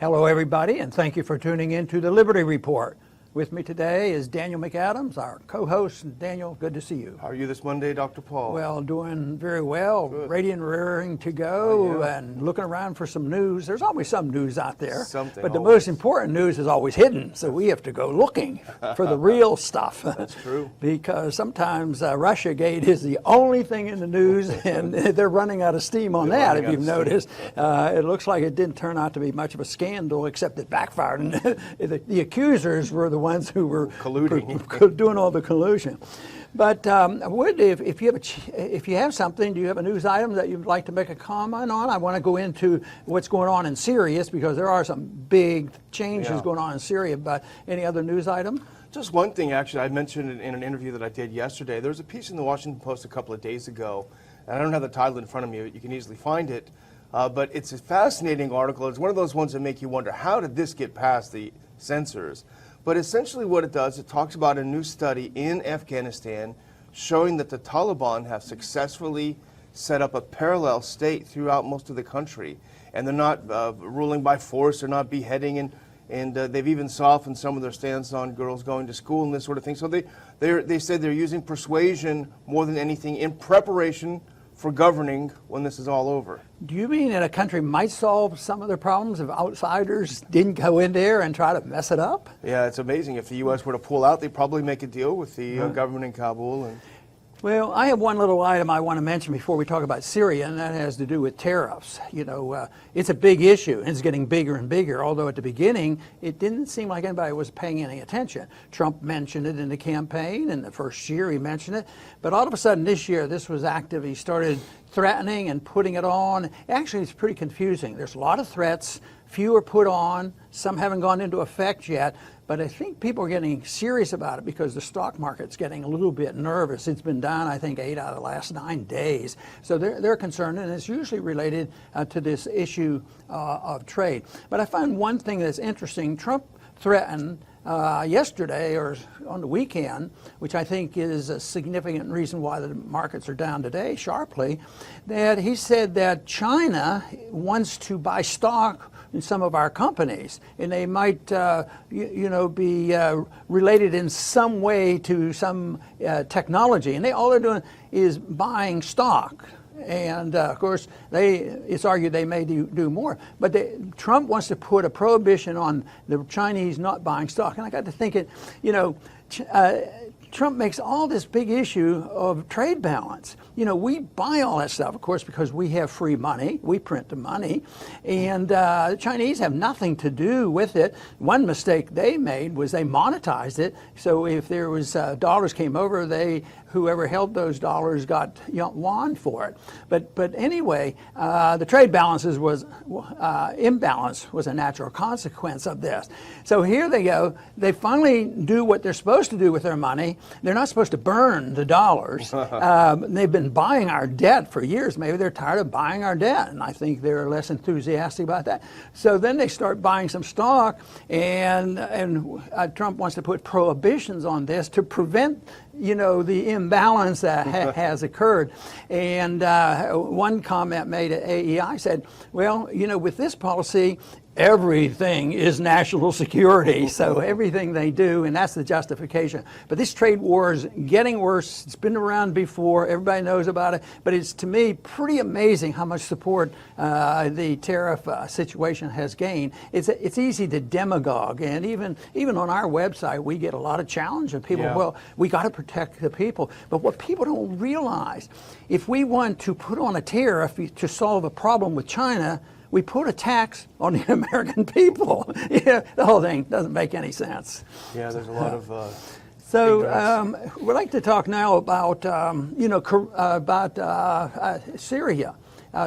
Hello, everybody, and thank you for tuning in to the Liberty Report. With me today is Daniel McAdams, our co-host. Daniel, good to see you. How are you this Monday, Dr. Paul? Well, doing very well. Good. Ready and raring to go, and looking around for some news. There's always some news out there. Something, but the always. most important news is always hidden, so we have to go looking for the real stuff. That's true. Because sometimes Russiagate is the only thing in the news, and they're running out of steam on that, if you've noticed. It looks like it didn't turn out to be much of a scandal, except it backfired. And the accusers were the ones who were colluding, doing all the collusion. But if you have something, do you have a news item that you'd like to make a comment on? I want to go into what's going on in Syria, because there are some big changes going on in Syria. But any other news item? Just one thing, actually, I mentioned in an interview that I did yesterday. There was a piece in the Washington Post a couple of days ago, and I don't have the title in front of me, but you can easily find it. But it's a fascinating article. It's one of those ones that make you wonder, how did this get past the censors? But essentially what it does, it talks about a new study in Afghanistan showing that the Taliban have successfully set up a parallel state throughout most of the country. And they're not ruling by force, they're not beheading, and they've even softened some of their stance on girls going to school and this sort of thing. So they said they're using persuasion more than anything in preparation for governing when this is all over. Do you mean that a country might solve some of their problems if outsiders didn't go in there and try to mess it up? Yeah, it's amazing. If the U.S. were to pull out, they'd probably make a deal with the government in Kabul. Well, I have one little item I want to mention before we talk about Syria, and that has to do with tariffs. You know, it's a big issue, and it's getting bigger and bigger, although at the beginning, it didn't seem like anybody was paying any attention. Trump mentioned it in the campaign, and the first year he mentioned it, but all of a sudden this year, this was active. He started threatening and putting it on. Actually, it's pretty confusing. There's a lot of threats. Few are put on. Some haven't gone into effect yet. But I think people are getting serious about it because the stock market's getting a little bit nervous. It's been down, I think, 8 out of the last 9 days. So they're concerned, and it's usually related to this issue of trade. But I find one thing that's interesting. Trump threatened yesterday or on the weekend, which I think is a significant reason why the markets are down today sharply, that he said that China wants to buy stock in some of our companies, and they might, be related in some way to some technology, and all they're doing is buying stock. And of course, it's argued they may do more. But Trump wants to put a prohibition on the Chinese not buying stock. And I got to thinking, Trump makes all this big issue of trade balance. We buy all that stuff, of course, because we have free money. We print the money. And the Chinese have nothing to do with it. One mistake they made was they monetized it. So if there was dollars came over, whoever held those dollars got yuan for it. But anyway, the trade balances imbalance was a natural consequence of this. So here they go. They finally do what they're supposed to do with their money. They're not supposed to burn the dollars. They've been buying our debt for years. Maybe they're tired of buying our debt, and I think they're less enthusiastic about that. So then they start buying some stock, and Trump wants to put prohibitions on this to prevent the imbalance that has occurred. And one comment made at AEI said, well, with this policy, everything is national security, so everything they do, and that's the justification. But this trade war is getting worse. It's been around before. Everybody knows about it. But it's, to me, pretty amazing how much support the tariff situation has gained. It's easy to demagogue, and even on our website, we get a lot of challenge of people. Well, we got to protect the people. But what people don't realize, if we want to put on a tariff to solve a problem with China, we put a tax on the American people. The whole thing doesn't make any sense. Yeah, there's a lot of we'd like to talk now about Syria.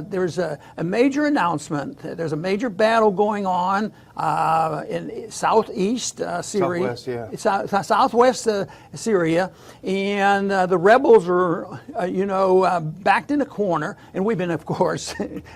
There's a major announcement. There's a major battle going on in southeast Syria, southwest Syria, and the rebels are, backed in a corner. And we've been, of course,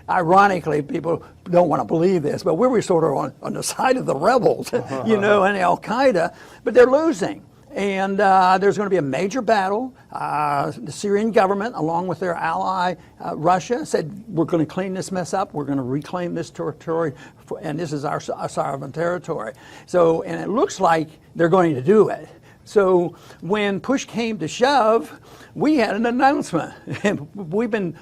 ironically, people don't want to believe this, but we were sort of on the side of the rebels, and Al Qaeda, but they're losing. And there's going to be a major battle. The Syrian government, along with their ally Russia, said, we're going to clean this mess up. We're going to reclaim this territory, and this is our sovereign territory. So, and it looks like they're going to do it. So when push came to shove, we had an announcement. We've been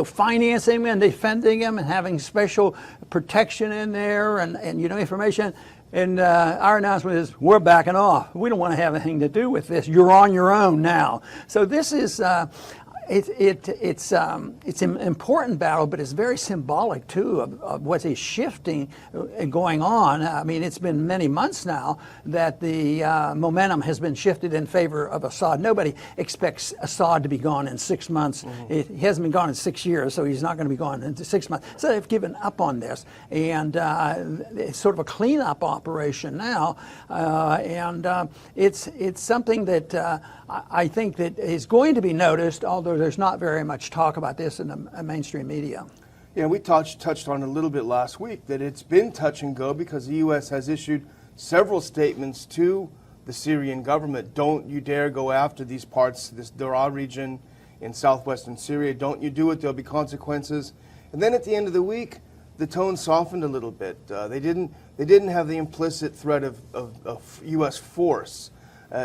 financing and defending them and having special protection in there and information. And our announcement is, we're backing off. We don't want to have anything to do with this. You're on your own now. So this is, it's an important battle, but it's very symbolic too of what is shifting and going on. I mean, it's been many months now that the momentum has been shifted in favor of Assad. Nobody expects Assad to be gone in 6 months. Mm-hmm. He hasn't been gone in 6 years, so he's not going to be gone in 6 months. So they've given up on this, and it's sort of a cleanup operation now, it's something that I think that is going to be noticed, although there's not very much talk about this in the mainstream media. Yeah, we touched on it a little bit last week, that it's been touch and go because the U.S. has issued several statements to the Syrian government. Don't you dare go after these parts, this Daraa region in southwestern Syria. Don't you do it, there'll be consequences. And then at the end of the week, the tone softened a little bit. They didn't have the implicit threat of U.S. force.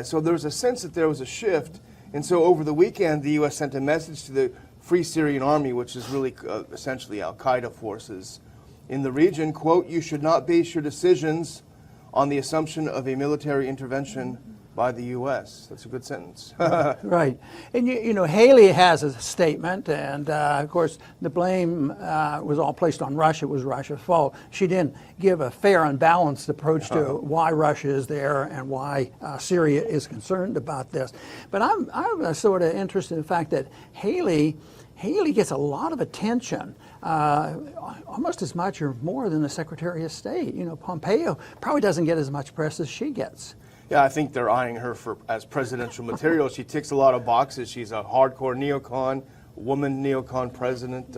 So there was a sense that there was a shift. And so over the weekend, the U.S. sent a message to the Free Syrian Army, which is really essentially al-Qaeda forces in the region, quote, you should not base your decisions on the assumption of a military intervention by the U.S. That's a good sentence. Right. And, Haley has a statement, and, of course, the blame was all placed on Russia. It was Russia's fault. She didn't give a fair and balanced approach to why Russia is there and why Syria is concerned about this. But I'm sort of interested in the fact that Haley gets a lot of attention, almost as much or more than the Secretary of State. Pompeo probably doesn't get as much press as she gets. Yeah, I think they're eyeing her as presidential material. She ticks a lot of boxes. She's a hardcore neocon, woman neocon president.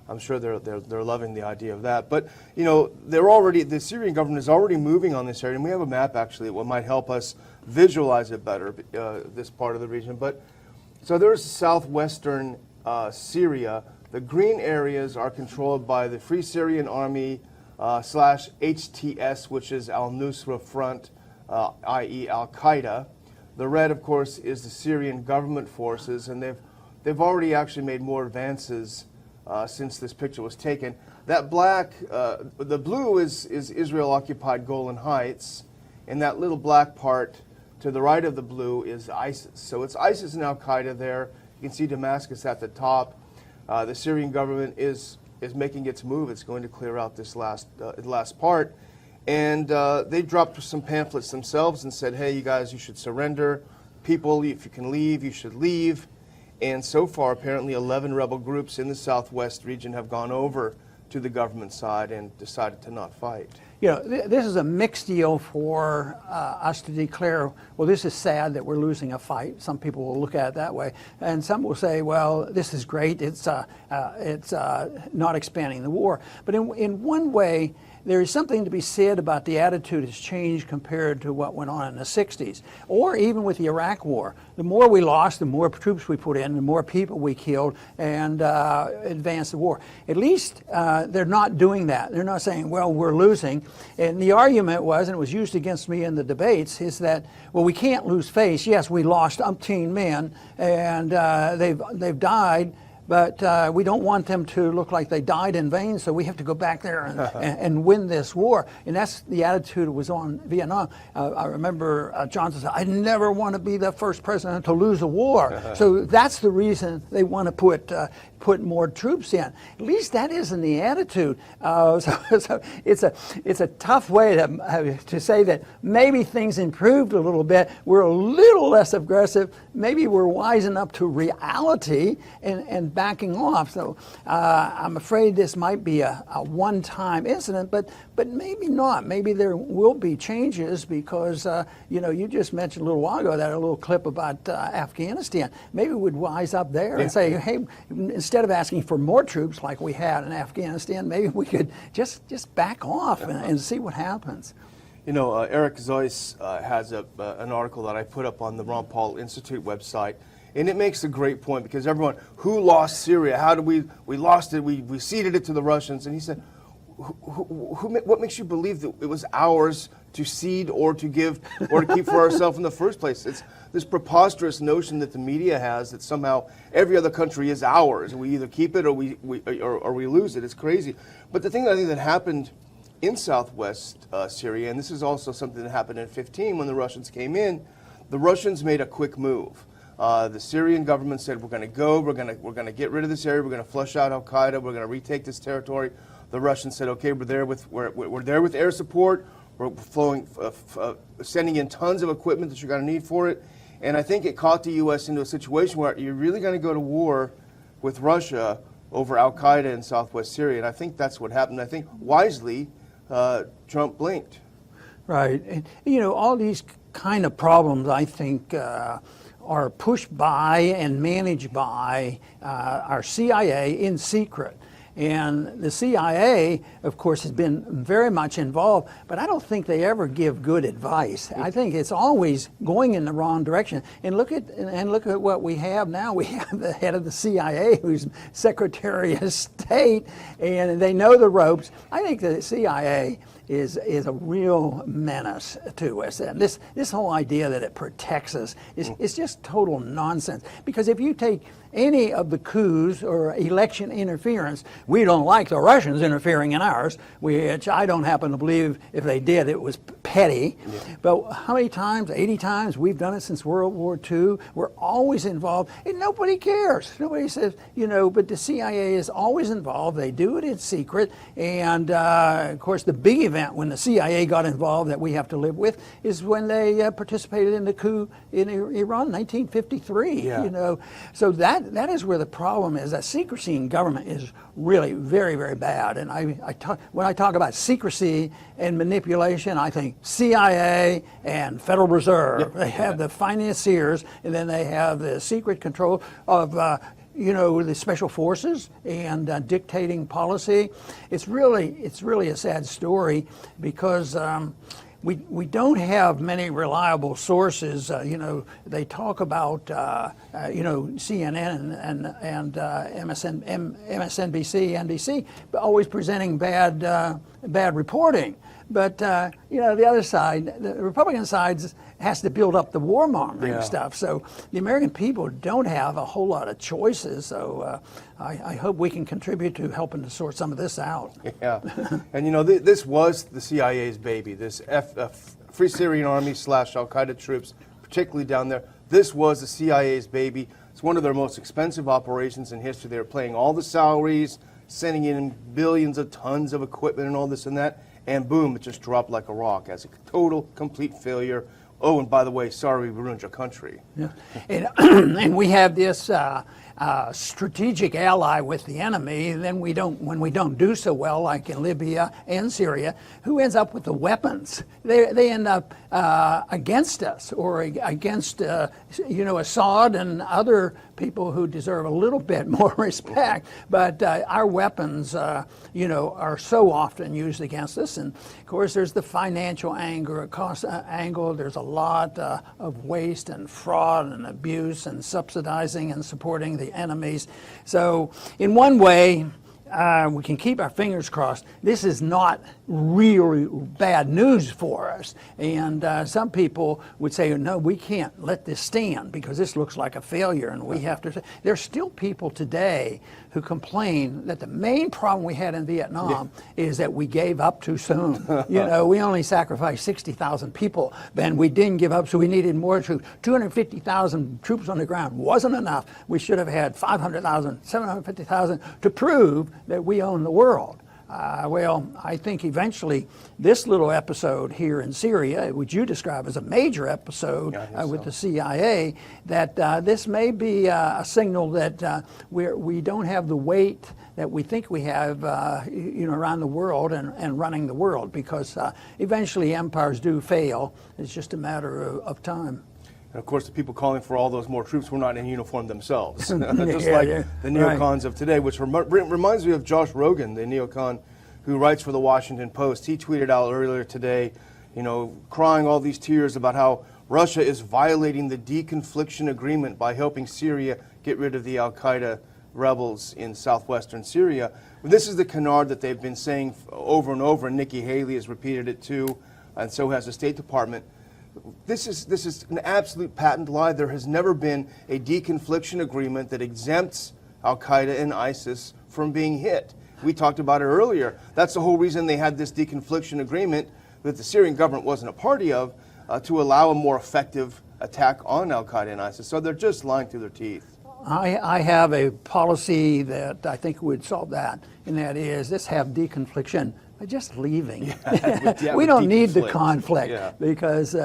I'm sure they're loving the idea of that. But the Syrian government is already moving on this area, and we have a map actually that might help us visualize it better. This part of the region, but so there's southwestern Syria. The green areas are controlled by the Free Syrian Army / HTS, which is Al-Nusra Front. I.e. Al-Qaeda. The red, of course, is the Syrian government forces, and they've already actually made more advances since this picture was taken. That black, the blue is Israel-occupied Golan Heights, and that little black part to the right of the blue is ISIS. So it's ISIS and Al-Qaeda there. You can see Damascus at the top. The Syrian government is making its move. It's going to clear out this last part. And they dropped some pamphlets themselves and said, hey, you guys, you should surrender. People, if you can leave, you should leave. And so far, apparently 11 rebel groups in the southwest region have gone over to the government side and decided to not fight. This is a mixed deal for us to declare, well, this is sad that we're losing a fight. Some people will look at it that way. And some will say, well, this is great. It's not expanding the war. But in one way, there is something to be said about the attitude has changed compared to what went on in the 60s, or even with the Iraq War. The more we lost, the more troops we put in, the more people we killed, and advanced the war. At least they're not doing that. They're not saying, well, we're losing. And the argument was, and it was used against me in the debates, is that, well, we can't lose face. Yes, we lost umpteen men, and they've died, but we don't want them to look like they died in vain, so we have to go back there and win this war. And that's the attitude that was on Vietnam. I remember Johnson said, I never want to be the first president to lose a war. So that's the reason they want to put more troops in. At least that isn't the attitude. So it's a tough way to say that maybe things improved a little bit. We're a little less aggressive. Maybe we're wising up to reality and backing off. So I'm afraid this might be a one-time incident, but maybe not. Maybe there will be changes because, you just mentioned a little while ago that a little clip about Afghanistan. Maybe we'd wise up there and say, hey, instead of asking for more troops like we had in Afghanistan, maybe we could just back off and see what happens. You know, Eric Zois has an article that I put up on the Ron Paul Institute website, and it makes a great point because everyone, who lost Syria? How did we lost it? We ceded it to the Russians. And he said, what makes you believe that it was ours to cede or to give or to keep for ourselves in the first place? It's this preposterous notion that the media has that somehow every other country is ours. We either keep it or we lose it. It's crazy. But the thing I think that happened in southwest Syria, and this is also something that happened in 2015 when the Russians came in, the Russians made a quick move. The Syrian government said, we're going to get rid of this area, we're going to flush out Al-Qaeda, we're going to retake this territory. The Russians said, okay, we're there with air support, we're sending in tons of equipment that you're going to need for it. And I think it caught the U.S. into a situation where you're really going to go to war with Russia over Al-Qaeda in southwest Syria. And I think that's what happened. I think wisely, Trump blinked. Right. And, you know, all these kind of problems, I think, are pushed by and managed by our CIA in secret. And the CIA, of course, has been very much involved, but I don't think they ever give good advice. I think it's always going in the wrong direction. And look at what we have now. We have the head of the CIA who's Secretary of State, and they know the ropes. I think the CIA is a real menace to us. And this whole idea that it protects us is just total nonsense. Because if you take any of the coups or election interference, we don't like the Russians interfering in ours, which I don't happen to believe if they did, it was petty. Yeah. But how many times, 80 times, we've done it since World War II. We're always involved, and nobody cares. Nobody says, you know, but the CIA is always involved. They do it in secret. And, of course, the big event when the CIA got involved that we have to live with is when they participated in the coup in Iran, 1953. Yeah. You know, so that is where the problem is. That secrecy in government is really very, very bad. And when I talk about secrecy and manipulation, I think CIA and Federal Reserve. Yep. They have the financiers, and then they have the secret control of you know, the special forces and dictating policy. It's really a sad story because we don't have many reliable sources. You know, they talk about you know, CNN and MSNBC, NBC, but always presenting bad reporting. But you know, the other side, the Republican side, has to build up the warmongering stuff. So the American people don't have a whole lot of choices. So I hope we can contribute to helping to sort some of this out. Yeah, and you know, this was the CIA's baby. This Free Syrian Army / Al-Qaeda troops, particularly down there. This was the CIA's baby. It's one of their most expensive operations in history. They were paying all the salaries, sending in billions of tons of equipment and all this and that. And boom, it just dropped like a rock as a total, complete failure. Oh, and by the way, sorry we ruined your country. Yeah. And we have this strategic ally with the enemy, and then when we don't do so well, like in Libya and Syria, who ends up with the weapons? They end up against us or against you know, Assad and other people who deserve a little bit more respect. But our weapons, you know, are so often used against us. And of course, there's the financial angle. There's a lot of waste and fraud and abuse and subsidizing and supporting the enemies. So in one way, we can keep our fingers crossed. This is not really bad news for us. And some people would say, no, we can't let this stand because this looks like a failure and we have to. There's still people today who complain that the main problem we had in Vietnam is that we gave up too soon. You know, we only sacrificed 60,000 people, then we didn't give up, so we needed more troops. 250,000 troops on the ground wasn't enough. We should have had 500,000, 750,000 to prove that we own the world. Well, I think eventually this little episode here in Syria, which you describe as a major episode with the CIA, that this may be a signal that we don't have the weight that we think we have you know, around the world and running the world, because eventually empires do fail. It's just a matter of time. And of course, the people calling for all those more troops were not in uniform themselves, just like the neocons of today, which reminds me of Josh Rogan, the neocon who writes for the Washington Post. He tweeted out earlier today, crying all these tears about how Russia is violating the deconfliction agreement by helping Syria get rid of the al-Qaeda rebels in southwestern Syria. This is the canard that they've been saying over and over, and Nikki Haley has repeated it too, and so has the State Department. This is an absolute patent lie. There has never been a deconfliction agreement that exempts al-Qaeda and ISIS from being hit. We talked about it earlier. That's the whole reason they had this deconfliction agreement that the Syrian government wasn't a party of, to allow a more effective attack on al-Qaeda and ISIS. So they're just lying through their teeth. I have a policy that I think would solve that, and that is let's have deconfliction by just leaving. We don't need the conflict, because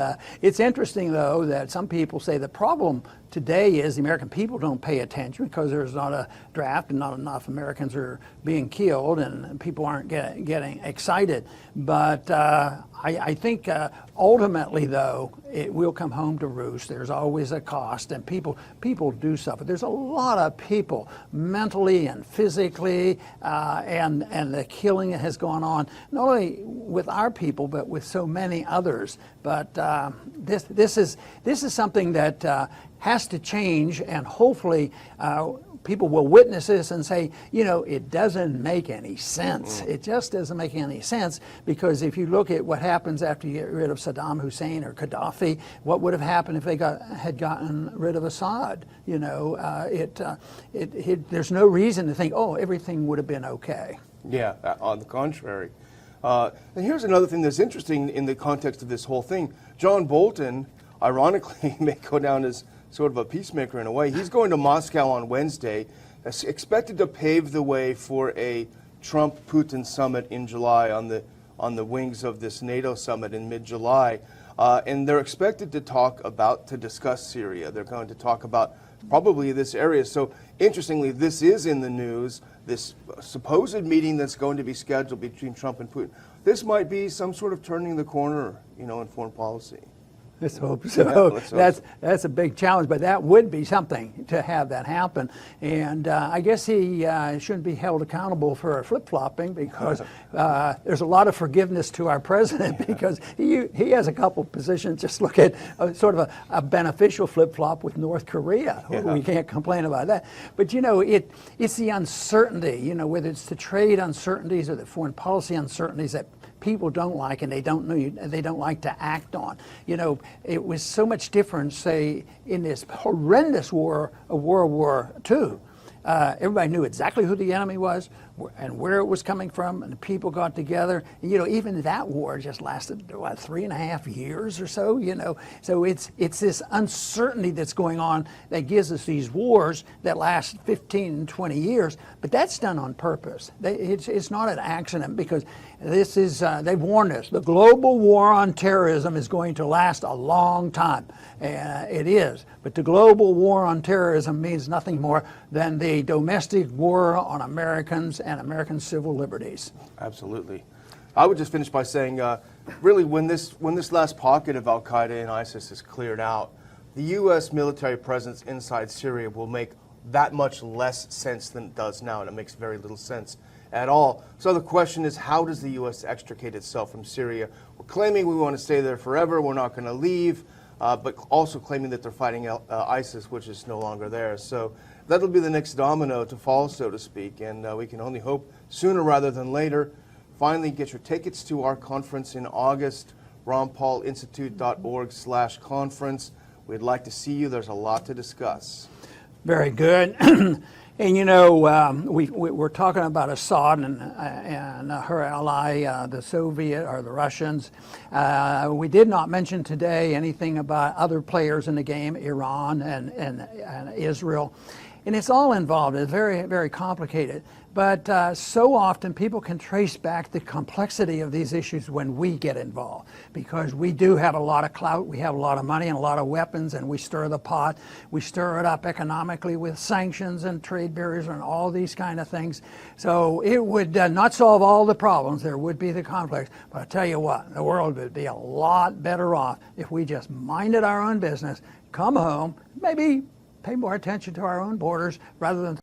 it's interesting, though, that some people say the problem today is the American people don't pay attention because there's not a draft and not enough Americans are being killed and people aren't getting excited. But I think ultimately, though, it will come home to roost. There's always a cost, and people do suffer. There's a lot of people mentally and physically, and the killing that has gone on, not only with our people, but with so many others. But this is something that has to change, and hopefully people will witness this and say, it doesn't make any sense. It just doesn't make any sense, because if you look at what happens after you get rid of Saddam Hussein or Gaddafi, what would have happened if they had gotten rid of Assad? There's no reason to think, everything would have been okay. Yeah, on the contrary. And here's another thing that's interesting in the context of this whole thing. John Bolton, ironically, may go down as sort of a peacemaker in a way. He's going to Moscow on Wednesday, expected to pave the way for a Trump-Putin summit in July on the wings of this NATO summit in mid-July. And they're expected to discuss Syria. They're going to talk about probably this area. So interestingly, this is in the news, this supposed meeting that's going to be scheduled between Trump and Putin. This might be some sort of turning the corner, in foreign policy. Let's hope so. That's a big challenge, but that would be something to have that happen. And I guess he shouldn't be held accountable for flip-flopping, because there's a lot of forgiveness to our president, because he has a couple positions. Just look at sort of a beneficial flip-flop with North Korea. We can't complain about that. But it's the uncertainty, whether it's the trade uncertainties or the foreign policy uncertainties that people don't like, and they don't like to act on. It was so much different, say, in this horrendous war of World War II. Everybody knew exactly who the enemy was and where it was coming from, and the people got together. And, even that war just lasted, 3.5 years or so, So it's this uncertainty that's going on that gives us these wars that last 15 and 20 years. But that's done on purpose. It's not an accident, because this is, they've warned us, the global war on terrorism is going to last a long time. It is. But the global war on terrorism means nothing more than the domestic war on Americans and American civil liberties. Absolutely. I would just finish by saying, really, when this last pocket of al-Qaeda and ISIS is cleared out, the U.S. military presence inside Syria will make that much less sense than it does now, and it makes very little sense at all. So the question is, how does the U.S. extricate itself from Syria? We're claiming we want to stay there forever, we're not going to leave, but also claiming that they're fighting ISIS, which is no longer there. So that'll be the next domino to fall, so to speak, and we can only hope sooner rather than later. Finally, get your tickets to our conference in August, ronpaulinstitute.org/conference. We'd like to see you. There's a lot to discuss. Very good. And we're talking about Assad and her ally, the Soviet or the Russians. We did not mention today anything about other players in the game, Iran and Israel. And it's all involved. It's very, very complicated. But so often people can trace back the complexity of these issues when we get involved, because we do have a lot of clout, we have a lot of money and a lot of weapons, and we stir the pot. We stir it up economically with sanctions and trade barriers and all these kind of things. So it would not solve all the problems. There would be the conflicts. But I tell you what, the world would be a lot better off if we just minded our own business, come home, maybe pay more attention to our own borders rather than